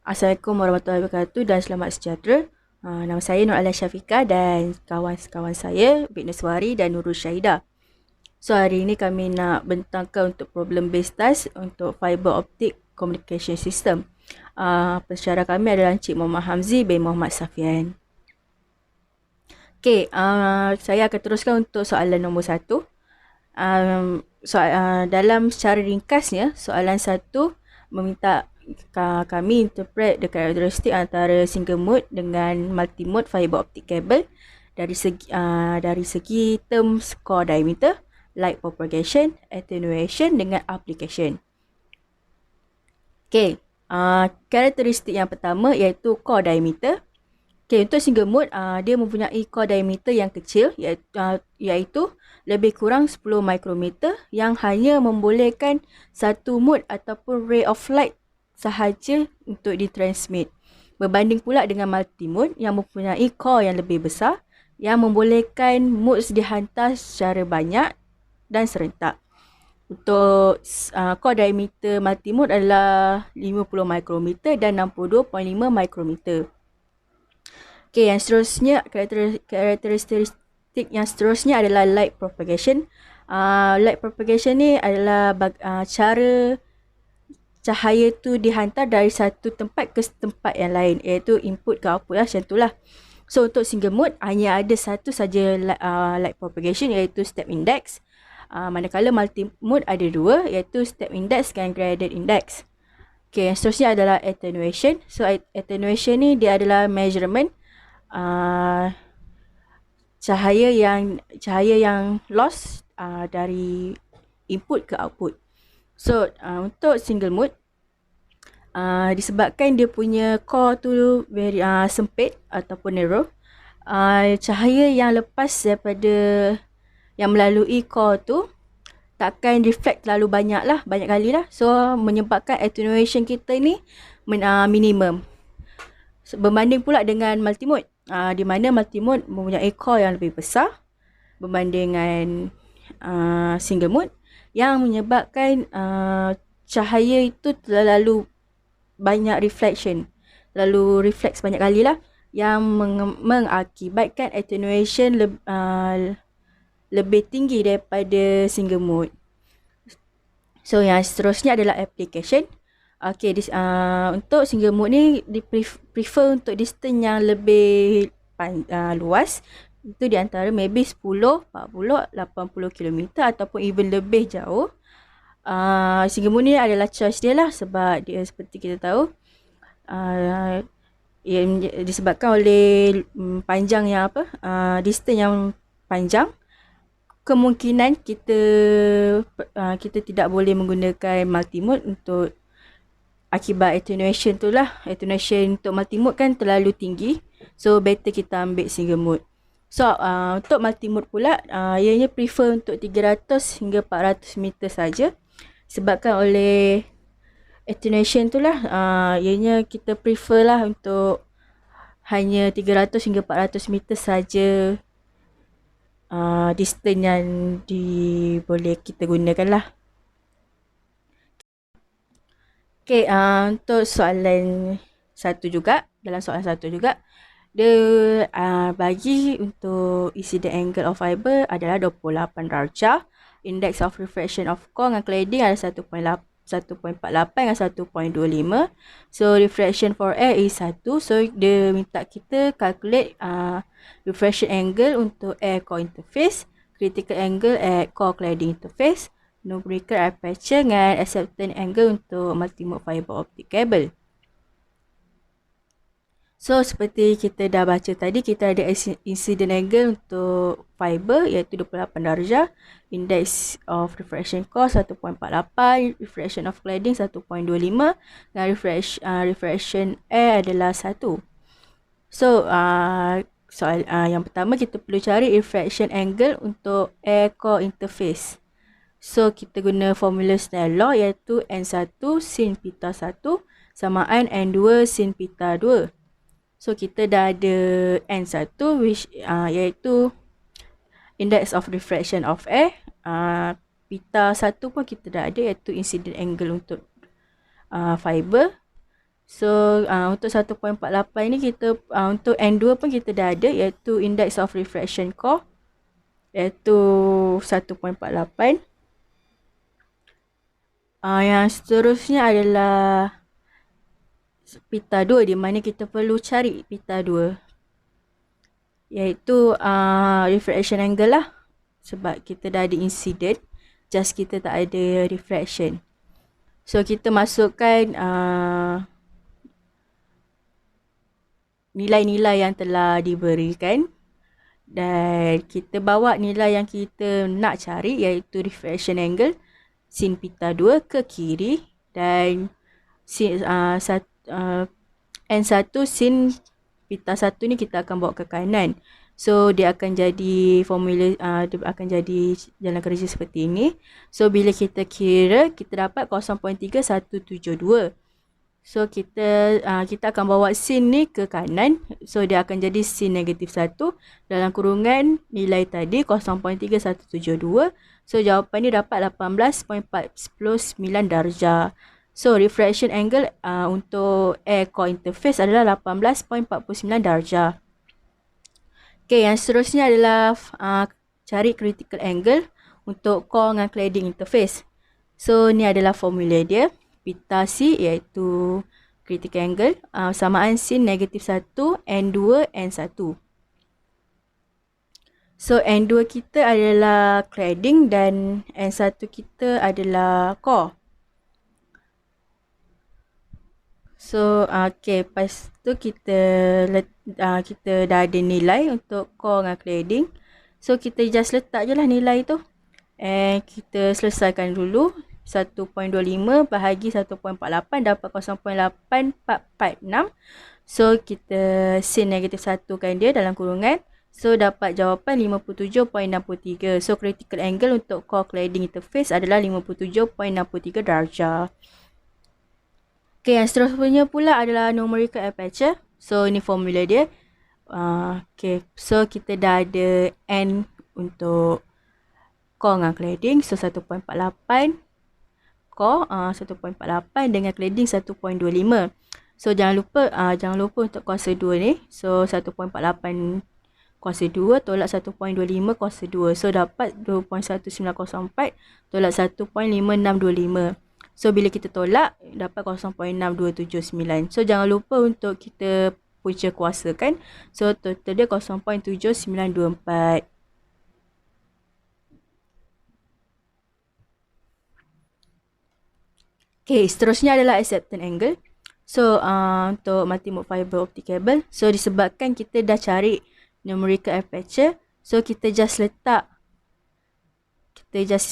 Assalamualaikum warahmatullahi wabarakatuh dan selamat sejahtera. Nama saya Nur Alia Syafiqah dan kawan-kawan saya Bik Nuswari dan Nurul Syahidah. So hari ini kami nak bentangkan untuk problem based task untuk fiber optic communication system. Pensyarah kami adalah Encik Muhammad Hamzi bin Muhammad Safian. Okey, saya akan teruskan untuk soalan nombor 1. Dalam secara ringkasnya, soalan 1 meminta kami interpret the karakteristik antara single mode dengan multi mode fiber optic cable dari segi terms core diameter, light propagation, attenuation dengan application. Okey, karakteristik yang pertama iaitu core diameter. Okay, untuk single mode, dia mempunyai core diameter yang kecil iaitu lebih kurang 10 mikrometer yang hanya membolehkan satu mode ataupun ray of light sahaja untuk ditransmit. Berbanding pula dengan multi mode yang mempunyai core yang lebih besar yang membolehkan modes dihantar secara banyak dan serentak. Untuk core diameter multi mode adalah 50 mikrometer dan 62.5 mikrometer. Okay, yang seterusnya, karakteristik yang seterusnya adalah light propagation. Light propagation ni adalah cara cahaya tu dihantar dari satu tempat ke tempat yang lain, iaitu input ke output lah, macam tu lah. So, untuk single mode, hanya ada satu saja light propagation, iaitu step index. Manakala multi mode ada dua, iaitu step index dan gradient index. Okay, yang seterusnya adalah attenuation. So, attenuation ni dia adalah measurement cahaya yang loss dari input ke output. So untuk single mode, disebabkan dia punya core tu very sempit ataupun narrow, cahaya yang lepas daripada yang melalui core tu takkan reflect terlalu banyak kali lah. So menyebabkan attenuation kita ni minimum. Berbanding pula dengan multimode, di mana multimode mempunyai core yang lebih besar berbanding dengan single mode yang menyebabkan cahaya itu terlalu banyak reflection, terlalu reflect banyak kali lah, yang mengakibatkan attenuation lebih tinggi daripada single mode. So yang seterusnya adalah application. Okay, untuk single mode ni prefer untuk distance yang lebih luas. Itu di antara maybe 10, 40, 80 km ataupun even lebih jauh. Single mode ni adalah choice dia lah, sebab dia seperti kita tahu disebabkan oleh panjang yang distance yang panjang, kemungkinan kita tidak boleh menggunakan multimode untuk akibat attenuation tu lah. Attenuation untuk multimode kan terlalu tinggi, so better kita ambil single mode. So untuk multimode pula, ianya prefer untuk 300 hingga 400 meter saja, sebabkan oleh attenuation tu lah, ianya kita prefer lah untuk hanya 300 hingga 400 meter saja distance yang boleh kita gunakan lah. Okay, untuk soalan dalam soalan satu juga, dia bagi untuk incident angle of fiber adalah 28 darjah. Index of refraction of core dengan cladding adalah 1.48 dengan 1.25. So refraction for air is 1. So dia minta kita calculate refraction angle untuk air core interface, critical angle at core cladding interface, numerical aperture dengan acceptance angle untuk multimode fiber optic cable. So seperti kita dah baca tadi, kita ada incident angle untuk fiber iaitu 28 darjah, index of refraction core 1.48, refraction of cladding 1.25 dan refraction air adalah 1. So soal yang pertama, kita perlu cari refraction angle untuk air core interface. So kita guna formula Snell law iaitu N1 sin pita 1 samaan N2 sin pita 2. So kita dah ada N1 iaitu index of refraction of air. Pita 1 pun kita dah ada, iaitu incident angle untuk fiber. So untuk 1.48 ni kita untuk N2 pun kita dah ada, iaitu index of refraction core, iaitu 1.48. Yang seterusnya adalah pita 2, di mana kita perlu cari pita 2, iaitu refraction angle lah, sebab kita dah ada incident, just kita tak ada refraction. So kita masukkan nilai-nilai yang telah diberikan dan kita bawa nilai yang kita nak cari, iaitu refraction angle sin pita 2 ke kiri dan N1 sin pita 1 ni kita akan bawa ke kanan. So dia akan jadi formula, dia akan jadi jalan kerja seperti ini. So bila kita kira, kita dapat 0.3172. So kita akan bawa sin ni ke kanan. So dia akan jadi sin negatif 1 dalam kurungan nilai tadi 0.3172. So jawapan ni dapat 18.49 darjah. So refraction angle untuk air core interface adalah 18.49 darjah. Okay, yang seterusnya adalah cari critical angle untuk core dengan cladding interface. So ni adalah formula dia. Pita C iaitu critical angle samaan sin negatif 1 N2 N1. So N2 kita adalah cladding dan N1 kita adalah core. So okay, lepas tu kita dah ada nilai untuk core dengan cladding. So kita just letak je lah nilai tu. And kita selesaikan dulu. 1.25 bahagi 1.48 dapat 0.8446. So kita sin negatif 1 kan dia dalam kurungan. So dapat jawapan 57.63. So critical angle untuk core cladding interface adalah 57.63 darjah. Okay, yang seterusnya pula adalah numerical aperture. So ini formula dia. Okay, so kita dah ada N untuk core dengan cladding. So 1.48 core 1.48 dengan cladding 1.25. So jangan lupa untuk kuasa 2 ni. So 1.48 kuasa 2 tolak 1.25 kuasa 2. So dapat 2.1904 tolak 1.5625. So bila kita tolak dapat 0.6279. So jangan lupa untuk kita punca kuasakan. So total dia 0.7924. Okay, seterusnya adalah acceptance angle. So untuk multi-mode fiber optic cable. So disebabkan kita dah cari numerical aperture. So kita just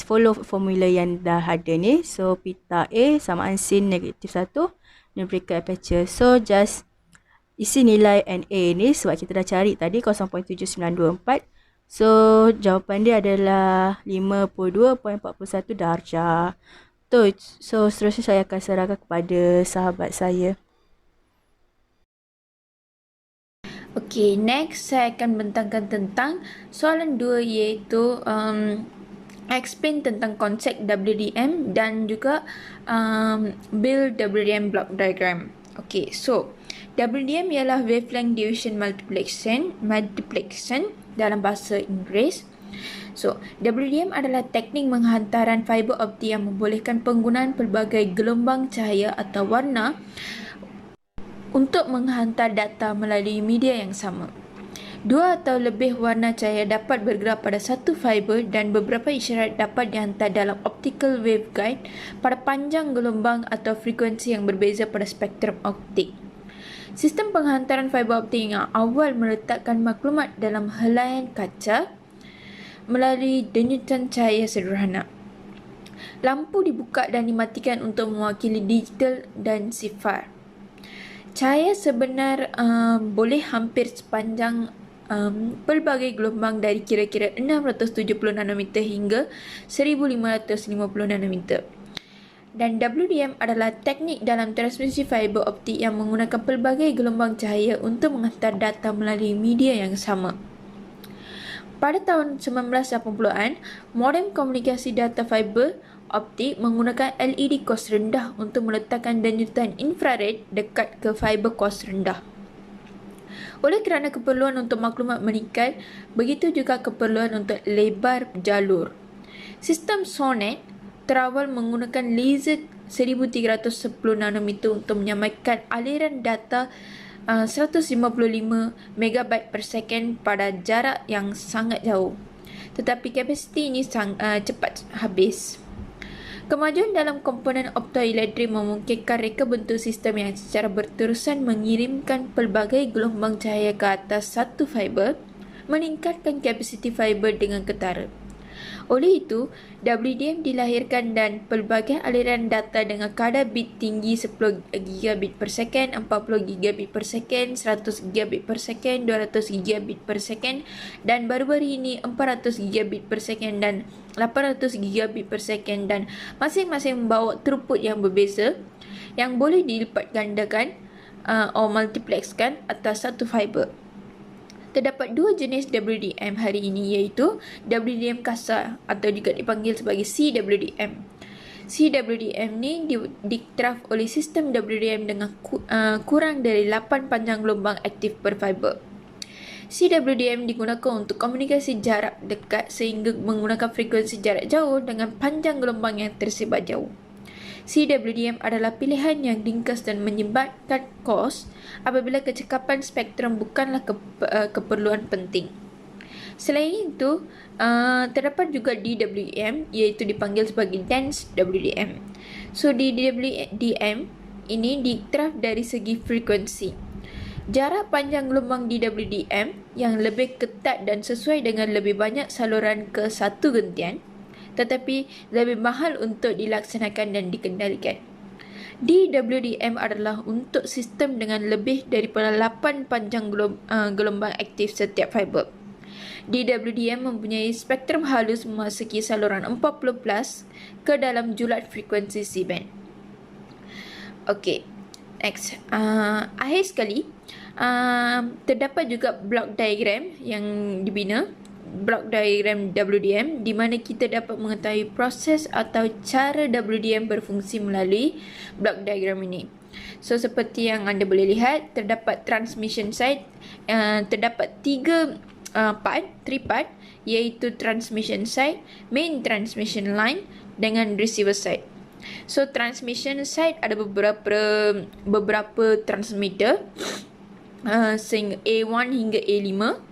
follow formula yang dah ada ni. So pita A samaan sin negatif 1 numerical aperture. So just isi nilai NA ni sebab kita dah cari tadi 0.7924. So jawapan dia adalah 52.41 darjah. So seterusnya saya akan serahkan kepada sahabat saya. Okay, next saya akan bentangkan tentang soalan 2 iaitu explain tentang konsep WDM dan juga build WDM block diagram. Okay, so WDM ialah wavelength division multiplication dalam bahasa Inggeris. So, WDM adalah teknik menghantaran fiber optik yang membolehkan penggunaan pelbagai gelombang cahaya atau warna untuk menghantar data melalui media yang sama. Dua atau lebih warna cahaya dapat bergerak pada satu fiber dan beberapa isyarat dapat dihantar dalam optical waveguide pada panjang gelombang atau frekuensi yang berbeza pada spektrum optik. Sistem penghantaran fiber optik yang awal meletakkan maklumat dalam helaian kaca melalui denyutan cahaya sederhana. Lampu dibuka dan dimatikan untuk mewakili digital dan sifar. Cahaya sebenar boleh hampir sepanjang pelbagai gelombang dari kira-kira 670 nanometer hingga 1550 nanometer. Dan WDM adalah teknik dalam transmisi fiber optik yang menggunakan pelbagai gelombang cahaya untuk menghantar data melalui media yang sama. Pada tahun 1980-an, modem komunikasi data fiber optik menggunakan LED kos rendah untuk meletakkan denyutan infrared dekat ke fiber kos rendah. Oleh kerana keperluan untuk maklumat meningkat, begitu juga keperluan untuk lebar jalur. Sistem Sonet terawal menggunakan laser 1310 nanometer untuk menyampaikan aliran data 155 MB per second pada jarak yang sangat jauh. Tetapi kapasiti ini cepat habis. Kemajuan dalam komponen optoelektrik memungkinkan reka bentuk sistem yang secara berterusan mengirimkan pelbagai gelombang cahaya ke atas satu fiber, meningkatkan kapasiti fiber dengan ketara. Oleh itu, WDM dilahirkan dan pelbagai aliran data dengan kadar bit tinggi 10 gigabit per second, 40 gigabit per second, 100 gigabit per second, 200 gigabit per second dan baru-baru ini 400 gigabit per second dan 800 gigabit per second dan masing-masing membawa throughput yang berbeza yang boleh dilipat gandakan atau multiplexkan atas satu fiber. Terdapat dua jenis WDM hari ini iaitu WDM kasar atau juga dipanggil sebagai CWDM. CWDM ni diiktiraf oleh sistem WDM dengan kurang dari 8 panjang gelombang aktif per fiber. CWDM digunakan untuk komunikasi jarak dekat sehingga menggunakan frekuensi jarak jauh dengan panjang gelombang yang tersebar jauh. CWDM adalah pilihan yang ringkas dan menyebabkan kos apabila kecekapan spektrum bukanlah keperluan penting. Selain itu, terdapat juga DWDM iaitu dipanggil sebagai dense WDM. So, DWDM ini diiktiraf dari segi frekuensi. Jarak panjang gelombang DWDM yang lebih ketat dan sesuai dengan lebih banyak saluran ke satu gentian tetapi lebih mahal untuk dilaksanakan dan dikendalikan. DWDM adalah untuk sistem dengan lebih daripada 8 panjang gelombang aktif setiap fiber. DWDM mempunyai spektrum halus memasuki saluran 40 plus ke dalam julat frekuensi C-band. Okey, next. Akhir sekali, terdapat juga blok diagram yang dibina. Block diagram WDM di mana kita dapat mengetahui proses atau cara WDM berfungsi melalui block diagram ini. So, seperti yang anda boleh lihat, terdapat transmission side, terdapat 3 part, iaitu transmission side, main transmission line dengan receiver side. So, transmission side ada beberapa transmitter sehingga A1 hingga A5.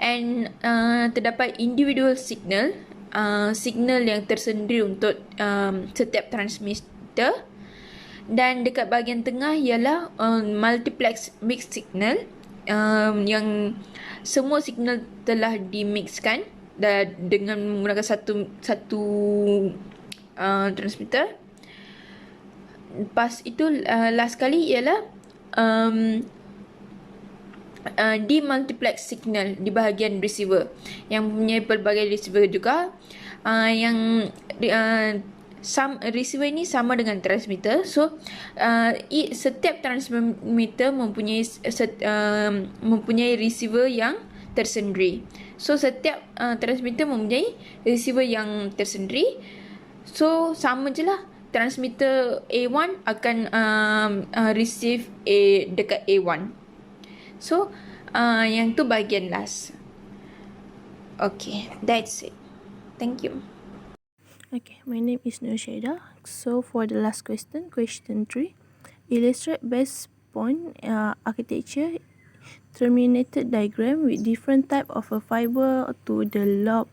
And terdapat individual signal yang tersendiri untuk setiap transmitter dan dekat bahagian tengah ialah multiplex mix signal yang semua signal telah dimixkan dengan menggunakan satu transmitter. Lepas itu last kali ialah demultiplex signal di bahagian receiver yang mempunyai pelbagai receiver juga yang receiver ini sama dengan transmitter. So setiap transmitter mempunyai receiver yang tersendiri. So setiap transmitter mempunyai receiver yang tersendiri. So sama je lah, transmitter A1 akan receive dekat A1. So, yang tu bahagian last. Okay, that's it. Thank you. Okay, my name is Nurshida. So, for the last question 3. Illustrate base point architecture terminated diagram with different type of a fiber to the loop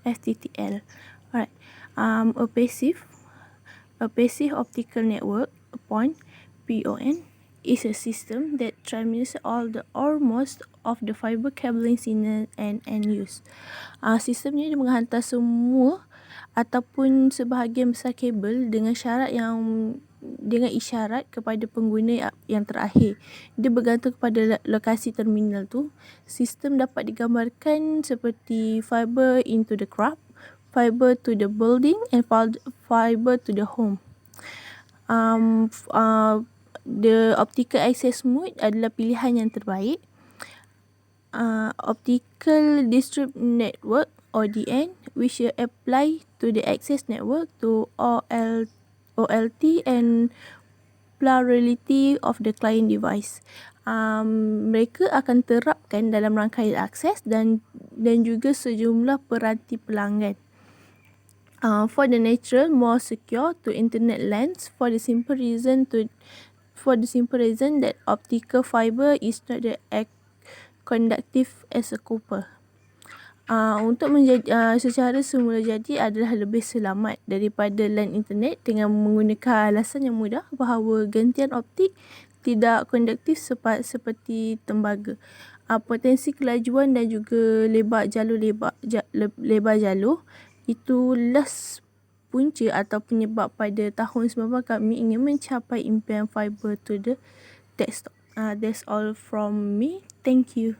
FTTL. Alright, a passive optical network, PON, PON, is a system that transmits all or most of the fiber cabling signal and use. Sistem ni menghantar semua ataupun sebahagian besar kabel dengan isyarat kepada pengguna yang terakhir. Dia bergantung kepada lokasi terminal tu. Sistem dapat digambarkan seperti fiber into the crowd, fiber to the building and fiber to the home. The optical access mode adalah pilihan yang terbaik. Optical Distributed Network ODN which apply to the access network, to OLT and plurality of the client device. Mereka akan terapkan dalam rangkaian akses dan juga sejumlah peranti pelanggan. For the natural, more secure to internet lens for the simple reason that optical fiber is not as conductive as a copper. Untuk menjadi secara semula jadi adalah lebih selamat daripada LAN internet dengan menggunakan alasan yang mudah bahawa gantian optik tidak konduktif seperti tembaga. Potensi kelajuan dan juga lebar jalur itulah punca atau penyebab pada tahun 90 kami ingin mencapai impian fiber to the desktop. That's all from me. Thank you.